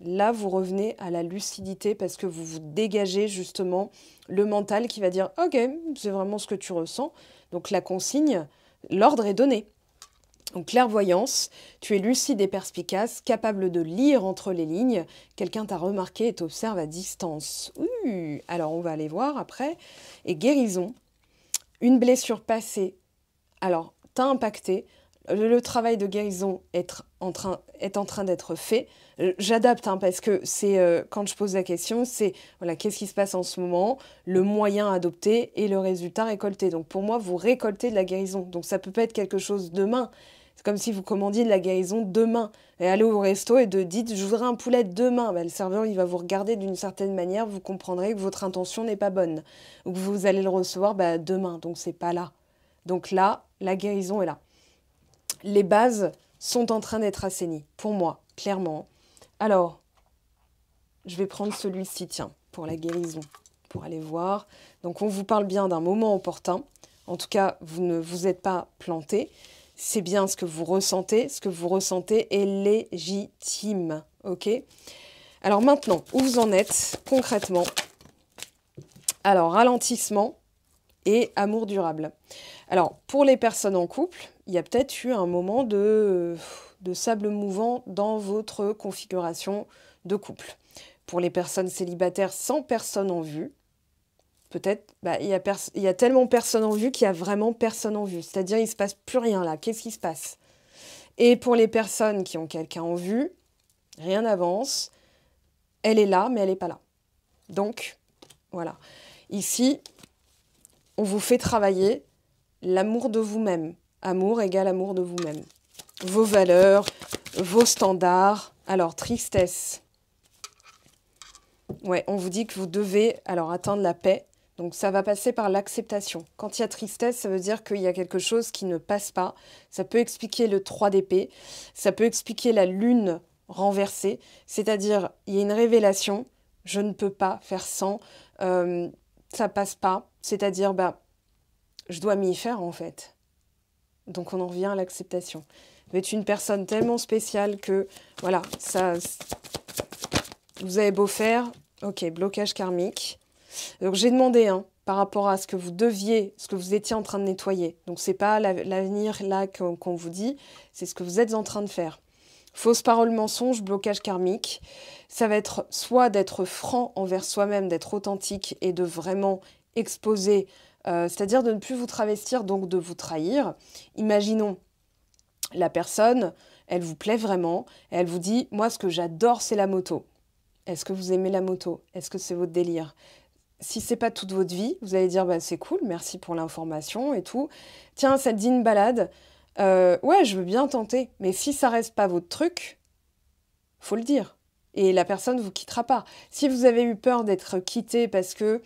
Là, vous revenez à la lucidité parce que vous vous dégagez justement le mental qui va dire « Ok, c'est vraiment ce que tu ressens. » Donc la consigne, l'ordre est donné. Donc clairvoyance, tu es lucide et perspicace, capable de lire entre les lignes. Quelqu'un t'a remarqué et t'observe à distance. Alors on va aller voir après. Et guérison, une blessure passée. Alors, t'as impacté. Le travail de guérison est en train d'être fait. J'adapte parce que c'est quand je pose la question, c'est voilà, qu'est-ce qui se passe en ce moment, le moyen adopté et le résultat récolté. Donc pour moi, vous récoltez de la guérison. Donc ça peut pas être quelque chose demain. C'est comme si vous commandiez de la guérison demain. Et allez au resto et dites je voudrais un poulet demain. Le serveur il va vous regarder d'une certaine manière, vous comprendrez que votre intention n'est pas bonne. Ou que vous allez le recevoir demain. Donc c'est pas là. Donc là, la guérison est là. Les bases sont en train d'être assainies, pour moi, clairement. Alors, je vais prendre celui-ci, tiens, pour la guérison, pour aller voir. Donc, on vous parle bien d'un moment opportun. En tout cas, vous ne vous êtes pas planté. C'est bien ce que vous ressentez. Ce que vous ressentez est légitime, ok? Alors maintenant, où vous en êtes concrètement? Alors, ralentissement et amour durable. Alors, pour les personnes en couple, il y a peut-être eu un moment de sable mouvant dans votre configuration de couple. Pour les personnes célibataires sans personne en vue, peut-être, il y a tellement personne en vue qu'il y a vraiment personne en vue. C'est-à-dire, il ne se passe plus rien là. Qu'est-ce qui se passe? Et pour les personnes qui ont quelqu'un en vue, rien n'avance. Elle est là, mais elle n'est pas là. Donc, voilà. Ici, on vous fait travailler l'amour de vous-même. Amour égale amour de vous-même. Vos valeurs, vos standards. Alors, tristesse. Ouais, on vous dit que vous devez atteindre la paix. Donc, ça va passer par l'acceptation. Quand il y a tristesse, ça veut dire qu'il y a quelque chose qui ne passe pas. Ça peut expliquer le 3 d'épée. Ça peut expliquer la lune renversée. C'est-à-dire, il y a une révélation. Je ne peux pas faire sans. Ça passe pas. C'est-à-dire, je dois m'y faire en fait. Donc on en revient à l'acceptation. Vous êtes une personne tellement spéciale que, voilà, ça, vous avez beau faire, ok, blocage karmique. Donc j'ai demandé, hein, par rapport à ce que vous deviez, ce que vous étiez en train de nettoyer. Donc c'est pas l'avenir là qu'on vous dit, c'est ce que vous êtes en train de faire. Fausse parole, mensonge, blocage karmique. Ça va être soit d'être franc envers soi-même, d'être authentique et de vraiment exposer, c'est-à-dire de ne plus vous travestir, donc de vous trahir. Imaginons la personne, elle vous plaît vraiment, et elle vous dit « Moi, ce que j'adore, c'est la moto ». Est-ce que vous aimez la moto? Est-ce que c'est votre délire? Si c'est pas toute votre vie, vous allez dire bah, « C'est cool, merci pour l'information et tout. Tiens, ça te dit une balade? Ouais, je veux bien tenter. » Mais si ça reste pas votre truc, faut le dire. Et la personne ne vous quittera pas. Si vous avez eu peur d'être quitté parce que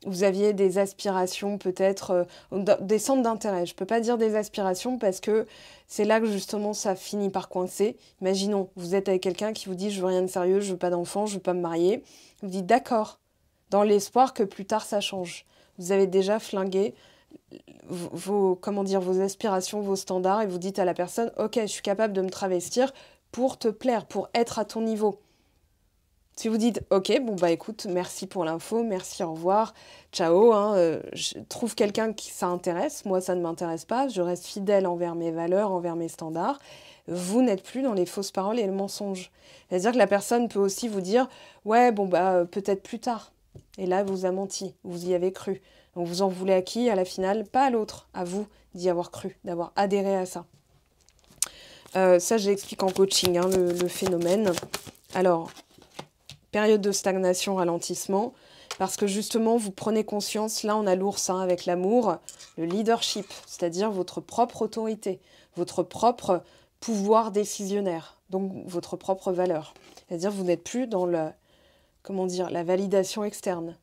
vous aviez des aspirations peut-être, des centres d'intérêt. Je ne peux pas dire des aspirations parce que c'est là que justement ça finit par coincer. Imaginons, vous êtes avec quelqu'un qui vous dit « je veux rien de sérieux, je veux pas d'enfant, je veux pas me marier ». Vous dites « d'accord », dans l'espoir que plus tard ça change. Vous avez déjà flingué vos aspirations, vos standards et vous dites à la personne « ok, je suis capable de me travestir pour te plaire, pour être à ton niveau ». Si vous dites « ok, bon bah écoute, merci pour l'info, merci, au revoir, ciao, hein, je trouve quelqu'un qui ça intéresse, moi ça ne m'intéresse pas, je reste fidèle envers mes valeurs, envers mes standards », vous n'êtes plus dans les fausses paroles et le mensonge. C'est-à-dire que la personne peut aussi vous dire « ouais, bon bah peut-être plus tard ». Et là, vous a menti, vous y avez cru. Donc vous en voulez à qui, à la finale? Pas à l'autre, à vous d'y avoir cru, d'avoir adhéré à ça. Ça, je l'explique en coaching, hein, le phénomène. Alors, période de stagnation, ralentissement, parce que justement, vous prenez conscience, là on a l'ours hein, avec l'amour, le leadership, c'est-à-dire votre propre autorité, votre propre pouvoir décisionnaire, donc votre propre valeur. C'est-à-dire vous n'êtes plus dans la validation externe,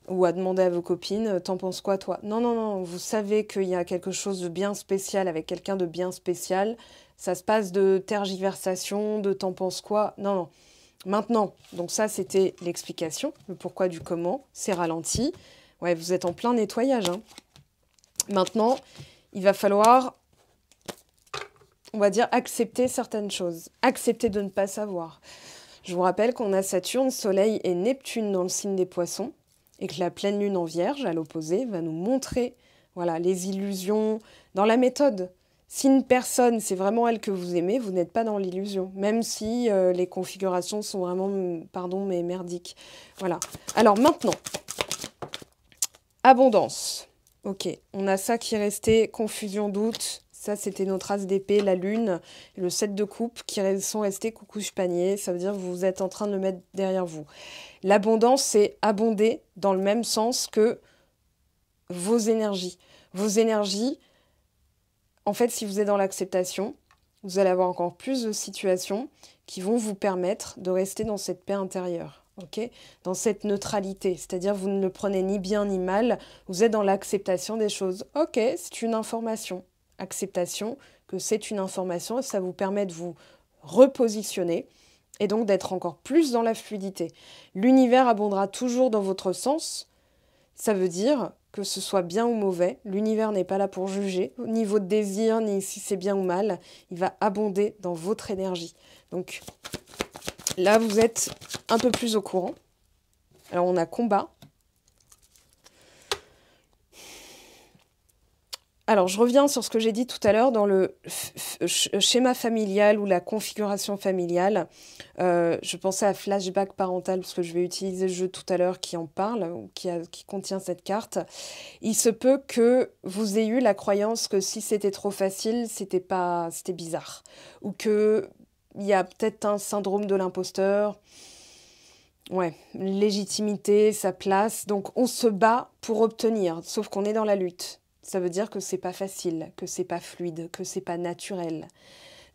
ou à demander à vos copines, t'en penses quoi toi? Non, non, non, vous savez qu'il y a quelque chose de bien spécial avec quelqu'un de bien spécial, ça se passe de tergiversation, de t'en penses quoi? Non, non. Maintenant, donc ça c'était l'explication, le pourquoi du comment, c'est ralenti. Ouais, vous êtes en plein nettoyage. Hein. Maintenant, il va falloir, on va dire, accepter certaines choses. Accepter de ne pas savoir. Je vous rappelle qu'on a Saturne, Soleil et Neptune dans le signe des Poissons et que la pleine lune en Vierge, à l'opposé, va nous montrer voilà, les illusions dans la méthode. Si une personne, c'est vraiment elle que vous aimez, vous n'êtes pas dans l'illusion, même si les configurations sont vraiment, pardon, mais merdiques. Voilà. Alors maintenant, abondance. Ok, on a ça qui est resté, confusion, doute. Ça, c'était notre as d'épée, la lune, le 7 de coupe qui sont restés coucouche panier. Ça veut dire que vous êtes en train de le mettre derrière vous. L'abondance, c'est abonder dans le même sens que vos énergies. Vos énergies, en fait, si vous êtes dans l'acceptation, vous allez avoir encore plus de situations qui vont vous permettre de rester dans cette paix intérieure, okay, dans cette neutralité. C'est-à-dire vous ne le prenez ni bien ni mal, vous êtes dans l'acceptation des choses. Ok, c'est une information. Acceptation que c'est une information et ça vous permet de vous repositionner et donc d'être encore plus dans la fluidité. L'univers abondera toujours dans votre sens. Ça veut dire que ce soit bien ou mauvais, l'univers n'est pas là pour juger, ni votre désir, ni si c'est bien ou mal, il va abonder dans votre énergie. Donc là, vous êtes un peu plus au courant. Alors on a combat. Alors je reviens sur ce que j'ai dit tout à l'heure dans le schéma familial ou la configuration familiale. Je pensais à flashback parental parce que je vais utiliser le jeu tout à l'heure qui en parle, qui contient cette carte. Il se peut que vous ayez eu la croyance que si c'était trop facile, c'était bizarre. Ou qu'il y a peut-être un syndrome de l'imposteur. Ouais, légitimité, sa place. Donc on se bat pour obtenir, sauf qu'on est dans la lutte. Ça veut dire que c'est pas facile, que c'est pas fluide, que c'est pas naturel.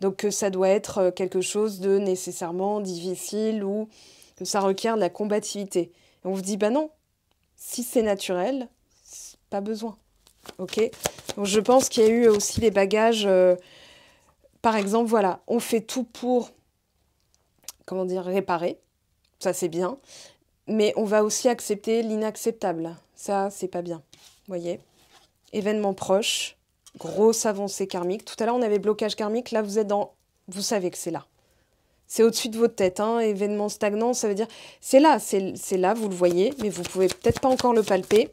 Donc que ça doit être quelque chose de nécessairement difficile ou que ça requiert de la combativité. Et on vous dit, bah non, si c'est naturel, pas besoin. Ok. Donc je pense qu'il y a eu aussi les bagages, par exemple, voilà, on fait tout pour, réparer, ça c'est bien, mais on va aussi accepter l'inacceptable, ça c'est pas bien, vous voyez. événement proche, grosse avancée karmique. Tout à l'heure, on avait blocage karmique. Là, vous êtes dans... Vous savez que c'est là. C'est au-dessus de votre tête. Hein. Événement stagnant, ça veut dire... C'est là, vous le voyez, mais vous pouvez peut-être pas encore le palper.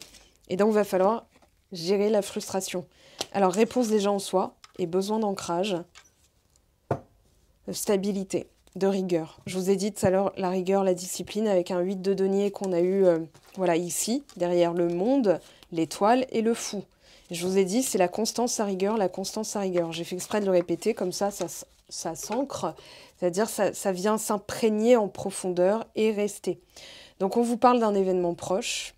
Et donc, il va falloir gérer la frustration. Alors, réponse déjà en soi et besoin d'ancrage, de stabilité, de rigueur. Je vous ai dit tout à l'heure la rigueur, la discipline avec un 8 de denier qu'on a eu voilà, ici, derrière le monde, l'étoile et le fou. Je vous ai dit, c'est la constance à rigueur, la constance à rigueur. J'ai fait exprès de le répéter, comme ça s'ancre, c'est-à-dire ça vient s'imprégner en profondeur et rester. Donc on vous parle d'un événement proche,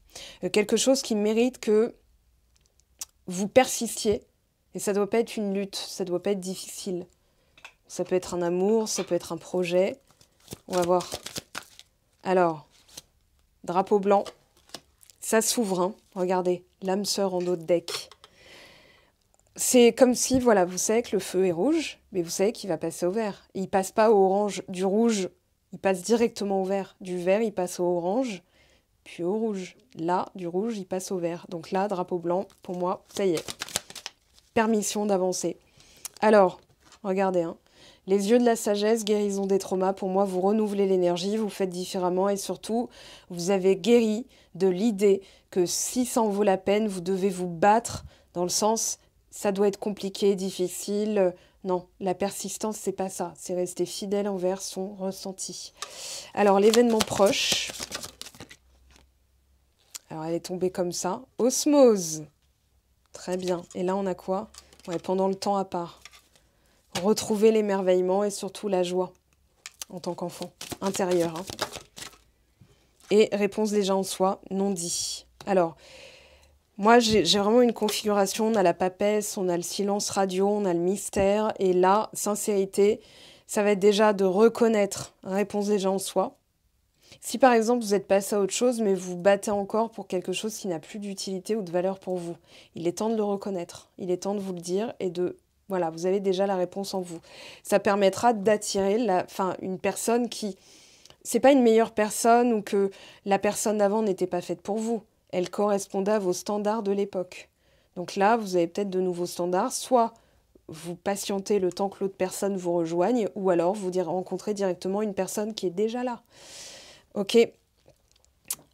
quelque chose qui mérite que vous persistiez, et ça ne doit pas être une lutte, ça ne doit pas être difficile. Ça peut être un amour, ça peut être un projet. On va voir. Alors, drapeau blanc, ça s'ouvre, hein. Regardez, l'âme sœur en haut de deck. C'est comme si, voilà, vous savez que le feu est rouge, mais vous savez qu'il va passer au vert. Il ne passe pas au orange, du rouge, il passe directement au vert. Du vert, il passe au orange, puis au rouge. Là, du rouge, il passe au vert. Donc là, drapeau blanc, pour moi, ça y est. Permission d'avancer. Alors, regardez, hein. Les yeux de la sagesse, guérison des traumas, pour moi, vous renouvelez l'énergie, vous faites différemment et surtout, vous avez guéri de l'idée que si ça en vaut la peine, vous devez vous battre dans le sens, ça doit être compliqué, difficile. Non, la persistance, c'est pas ça. C'est rester fidèle envers son ressenti. Alors, l'événement proche. Alors, elle est tombée comme ça. Osmose. Très bien. Et là, on a quoi? Ouais, pendant le temps à part. Retrouver l'émerveillement et surtout la joie en tant qu'enfant intérieur. Hein. Et réponse déjà en soi, non dit. Alors, moi, j'ai vraiment une configuration. On a la papesse, on a le silence radio, on a le mystère. Et là, sincérité, ça va être déjà de reconnaître réponse déjà en soi. Si par exemple, vous êtes passé à autre chose, mais vous battez encore pour quelque chose qui n'a plus d'utilité ou de valeur pour vous, il est temps de le reconnaître. Il est temps de vous le dire et de... Voilà, vous avez déjà la réponse en vous. Ça permettra d'attirer une personne qui... C'est pas une meilleure personne ou que la personne d'avant n'était pas faite pour vous. Elle correspondait à vos standards de l'époque. Donc là, vous avez peut-être de nouveaux standards. Soit vous patientez le temps que l'autre personne vous rejoigne, ou alors vous rencontrez directement une personne qui est déjà là. Ok.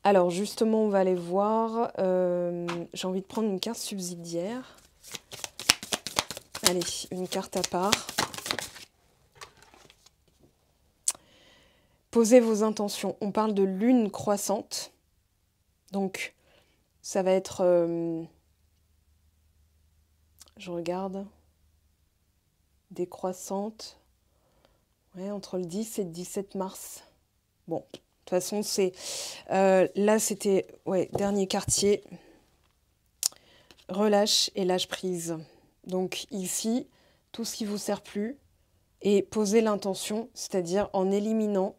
Alors justement, on va aller voir. J'ai envie de prendre une carte subsidiaire. Allez, une carte à part. Posez vos intentions. On parle de lune croissante. Donc, ça va être... je regarde. Décroissante. Ouais, entre le 10 et le 17 mars. Bon, de toute façon, c'est... là, c'était... Ouais, dernier quartier. Relâche et lâche prise. Donc ici, tout ce qui ne vous sert plus, et posez l'intention, c'est-à-dire en éliminant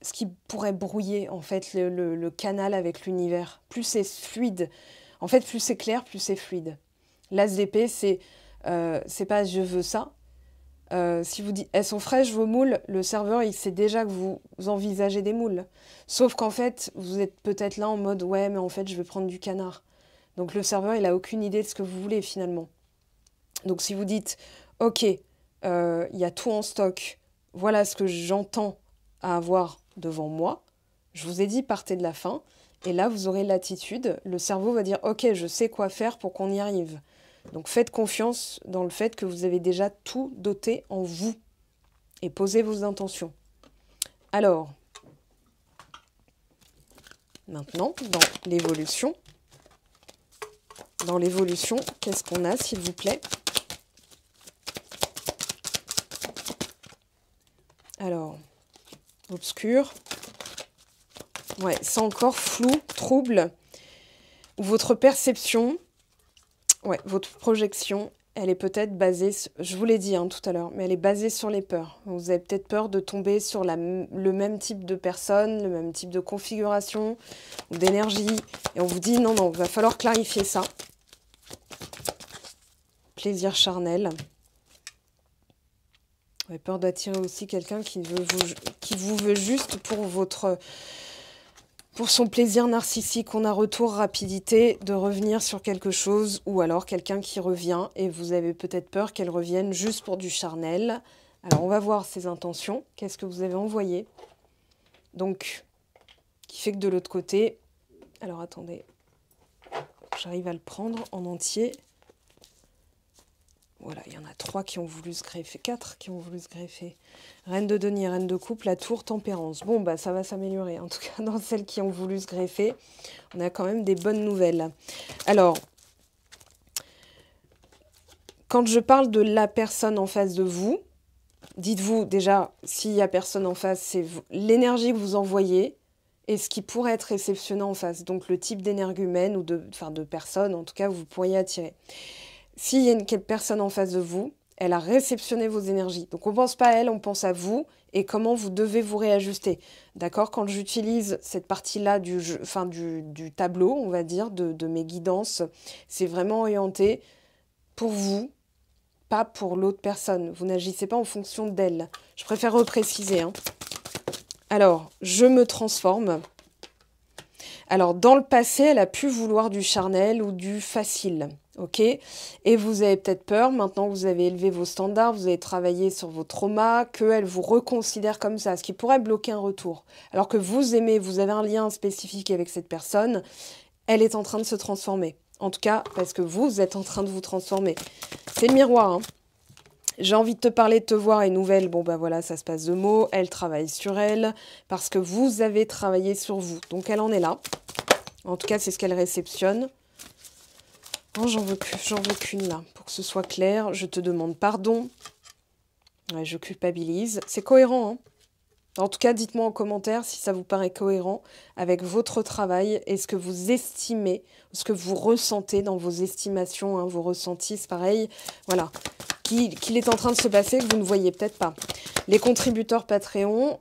ce qui pourrait brouiller en fait le canal avec l'univers. Plus c'est fluide, en fait plus c'est clair, plus c'est fluide. L'as d'épée, c'est pas je veux ça. Si vous dites elles sont fraîches vos moules, le serveur il sait déjà que vous envisagez des moules. Sauf qu'en fait, vous êtes peut-être là en mode ouais mais en fait je vais prendre du canard. Donc le serveur il a aucune idée de ce que vous voulez finalement. Donc si vous dites, ok, il y a tout en stock, voilà ce que j'entends à avoir devant moi, je vous ai dit partez de la fin, et là vous aurez l'attitude, le cerveau va dire, ok, je sais quoi faire pour qu'on y arrive. Donc faites confiance dans le fait que vous avez déjà tout doté en vous, et posez vos intentions. Alors, maintenant, dans l'évolution, qu'est-ce qu'on a s'il vous plaît ? Alors, obscur. Ouais, c'est encore flou, trouble. Votre perception, ouais, votre projection, elle est peut-être basée, je vous l'ai dit tout à l'heure, mais elle est basée sur les peurs. Vous avez peut-être peur de tomber sur le même type de personne, le même type de configuration ou d'énergie. Et on vous dit non, il va falloir clarifier ça. Plaisir charnel. Vous avez peur d'attirer aussi quelqu'un qui vous veut juste pour votre Pour son plaisir narcissique, on a retour, rapidité, de revenir sur quelque chose, ou alors quelqu'un qui revient, et vous avez peut-être peur qu'elle revienne juste pour du charnel. Alors, on va voir ses intentions. Qu'est-ce que vous avez envoyé? Donc, qui fait que de l'autre côté... Alors, attendez. J'arrive à le prendre en entier. Voilà, il y en a 3 qui ont voulu se greffer, 4 qui ont voulu se greffer. Reine de denier, reine de coupe, la tour, tempérance. Bon, bah ça va s'améliorer. En tout cas, dans celles qui ont voulu se greffer, on a quand même des bonnes nouvelles. Alors, quand je parle de la personne en face de vous, dites-vous déjà, s'il y a personne en face, c'est l'énergie que vous envoyez et ce qui pourrait être réceptionné en face. Donc, le type d'énergumène ou de personne, en tout cas, vous pourriez attirer. S'il y a une personne en face de vous, elle a réceptionné vos énergies. Donc, on ne pense pas à elle, on pense à vous et comment vous devez vous réajuster. D'accord? Quand j'utilise cette partie-là du tableau, on va dire, de mes guidances, c'est vraiment orienté pour vous, pas pour l'autre personne. Vous n'agissez pas en fonction d'elle. Je préfère repréciser. Alors, je me transforme. Alors, dans le passé, elle a pu vouloir du charnel ou du facile. Ok, et vous avez peut-être peur, maintenant que vous avez élevé vos standards, vous avez travaillé sur vos traumas, qu'elle vous reconsidère comme ça, ce qui pourrait bloquer un retour. Alors que vous aimez, vous avez un lien spécifique avec cette personne, elle est en train de se transformer. En tout cas, parce que vous êtes en train de vous transformer. C'est le miroir, J'ai envie de te parler, de te voir, et nouvelle, bon bah voilà, ça se passe de mots, elle travaille sur elle, parce que vous avez travaillé sur vous. Donc elle en est là. En tout cas, c'est ce qu'elle réceptionne. Oh, j'en veux qu'une là, pour que ce soit clair. Je te demande pardon. Ouais, je culpabilise. C'est cohérent, En tout cas, dites-moi en commentaire si ça vous paraît cohérent avec votre travail et ce que vous estimez, ce que vous ressentez dans vos estimations, vos ressentis, c'est pareil. Voilà, qu'il est en train de se passer que vous ne voyez peut-être pas. Les contributeurs Patreon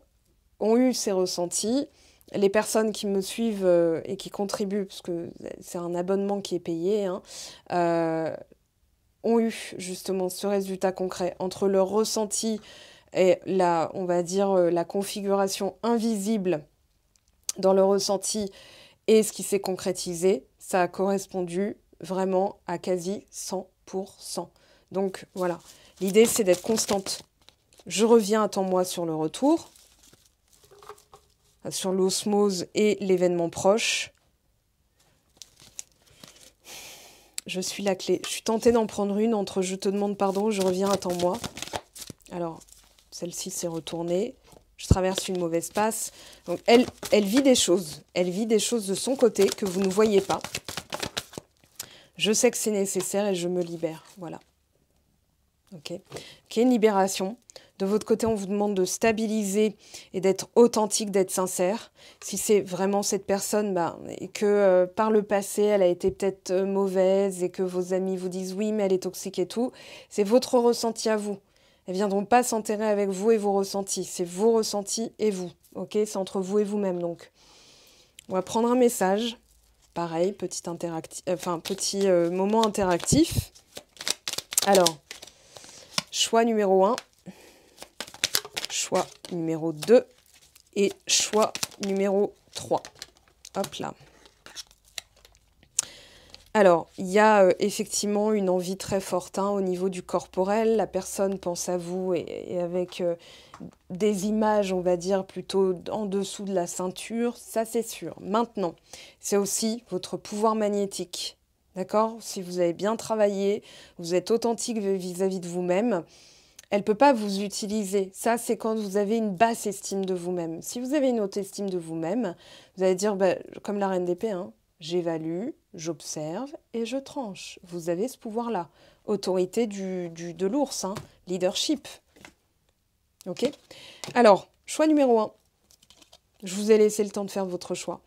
ont eu ces ressentis. Les personnes qui me suivent et qui contribuent, parce que c'est un abonnement qui est payé, ont eu justement ce résultat concret entre leur ressenti et on va dire, la configuration invisible dans le ressenti et ce qui s'est concrétisé. Ça a correspondu vraiment à quasi 100%. Donc voilà, l'idée c'est d'être constante. Je reviens, attends-moi sur le retour, sur l'osmose et l'événement proche. Je suis la clé. Je suis tentée d'en prendre une entre je te demande pardon, je reviens, attends-moi. Alors, celle-ci s'est retournée. Je traverse une mauvaise passe. Donc, elle vit des choses. Elle vit des choses de son côté que vous ne voyez pas. Je sais que c'est nécessaire et je me libère. Voilà. Ok, une libération. De votre côté, on vous demande de stabiliser et d'être authentique, d'être sincère. Si c'est vraiment cette personne, et que par le passé, elle a été peut-être mauvaise et que vos amis vous disent oui, mais elle est toxique et tout, c'est votre ressenti à vous. Elles ne viendront pas s'enterrer avec vous et vos ressentis. C'est vos ressentis et vous. Ok, c'est entre vous et vous-même. Donc, on va prendre un message. Pareil, petit moment interactif. Alors, choix numéro 1. Choix numéro 2 et choix numéro 3. Hop là. Alors, il y a effectivement une envie très forte au niveau du corporel. La personne pense à vous et avec des images, on va dire, plutôt en dessous de la ceinture. Ça, c'est sûr. Maintenant, c'est aussi votre pouvoir magnétique. D'accord? Si vous avez bien travaillé, vous êtes authentique vis-à-vis de vous-même, elle ne peut pas vous utiliser. Ça, c'est quand vous avez une basse estime de vous-même. Si vous avez une haute estime de vous-même, vous allez dire, comme la reine d'épée, j'évalue, j'observe et je tranche. Vous avez ce pouvoir-là. Autorité de l'ours, leadership. Ok? Alors, choix numéro 1. Je vous ai laissé le temps de faire votre choix.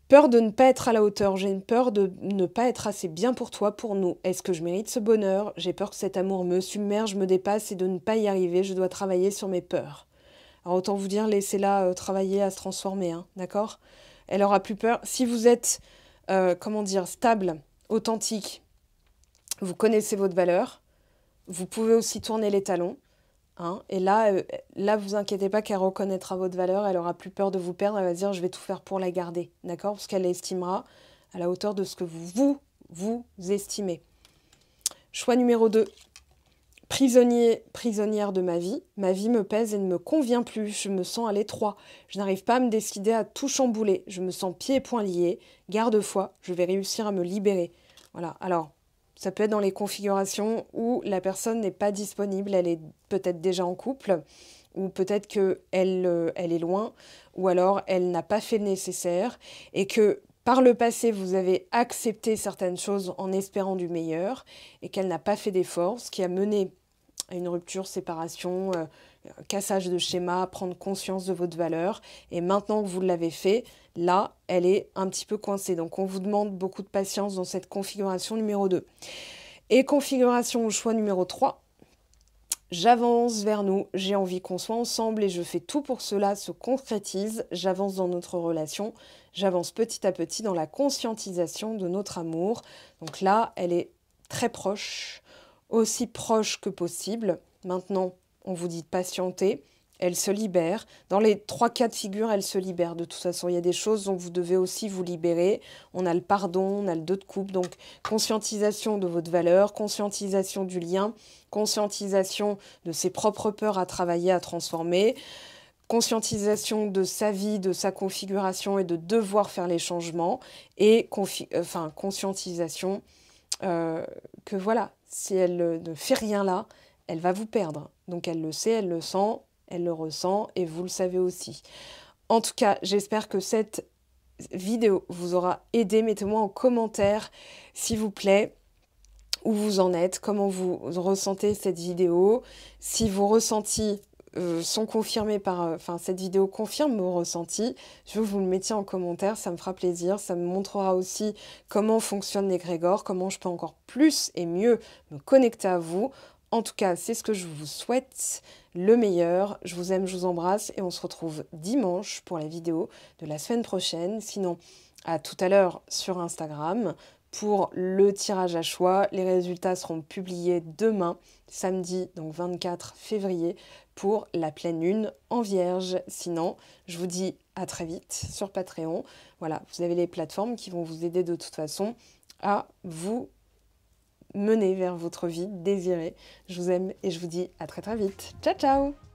Peur de ne pas être à la hauteur. J'ai une peur de ne pas être assez bien pour toi, pour nous. Est-ce que je mérite ce bonheur? J'ai peur que cet amour me submerge, me dépasse et de ne pas y arriver. Je dois travailler sur mes peurs. Alors autant vous dire, laissez-la travailler à se transformer, d'accord? Elle aura plus peur. Si vous êtes, stable, authentique, vous connaissez votre valeur, vous pouvez aussi tourner les talons. Hein. Et là, vous inquiétez pas qu'elle reconnaîtra votre valeur, elle aura plus peur de vous perdre, elle va se dire je vais tout faire pour la garder, d'accord? Parce qu'elle estimera à la hauteur de ce que vous estimez. Choix numéro 2. Prisonnier, prisonnière de ma vie me pèse et ne me convient plus, je me sens à l'étroit, je n'arrive pas à me décider à tout chambouler, je me sens pieds et poings liés, garde-foi, je vais réussir à me libérer. Voilà, alors, ça peut être dans les configurations où la personne n'est pas disponible, elle est peut-être déjà en couple, ou peut-être qu'elle elle est loin, ou alors elle n'a pas fait le nécessaire, et que par le passé, vous avez accepté certaines choses en espérant du meilleur, et qu'elle n'a pas fait d'efforts, ce qui a mené à une rupture, séparation, cassage de schéma, prendre conscience de votre valeur. Et maintenant que vous l'avez fait, là, elle est un petit peu coincée. Donc, on vous demande beaucoup de patience dans cette configuration numéro 2. Et configuration au choix numéro 3. J'avance vers nous, j'ai envie qu'on soit ensemble et je fais tout pour que cela se concrétise. J'avance dans notre relation, j'avance petit à petit dans la conscientisation de notre amour. Donc là, elle est très proche, aussi proche que possible. Maintenant, on vous dit de patienter. Elle se libère. Dans les 3 cas de figure, elle se libère. De toute façon, il y a des choses dont vous devez aussi vous libérer. On a le pardon, on a le 2 de coupe. Donc, conscientisation de votre valeur, conscientisation du lien, conscientisation de ses propres peurs à travailler, à transformer, conscientisation de sa vie, de sa configuration et de devoir faire les changements, et conscientisation que voilà, si elle ne fait rien là, elle va vous perdre. Donc elle le sait, elle le sent, elle le ressent et vous le savez aussi. En tout cas, j'espère que cette vidéo vous aura aidé. Mettez-moi en commentaire, s'il vous plaît, où vous en êtes, comment vous ressentez cette vidéo, si vos ressentis sont confirmés par... cette vidéo confirme vos ressentis, je veux que vous le mettiez en commentaire, ça me fera plaisir, ça me montrera aussi comment fonctionne l'égrégore, comment je peux encore plus et mieux me connecter à vous. En tout cas, c'est ce que je vous souhaite, le meilleur. Je vous aime, je vous embrasse et on se retrouve dimanche pour la vidéo de la semaine prochaine. Sinon, à tout à l'heure sur Instagram pour le tirage à choix. Les résultats seront publiés demain, samedi, donc 24 février, pour la pleine lune en Vierge. Sinon, je vous dis à très vite sur Patreon. Voilà, vous avez les plateformes qui vont vous aider de toute façon à vous mener vers votre vie désirée. Je vous aime et je vous dis à très très vite. Ciao ciao!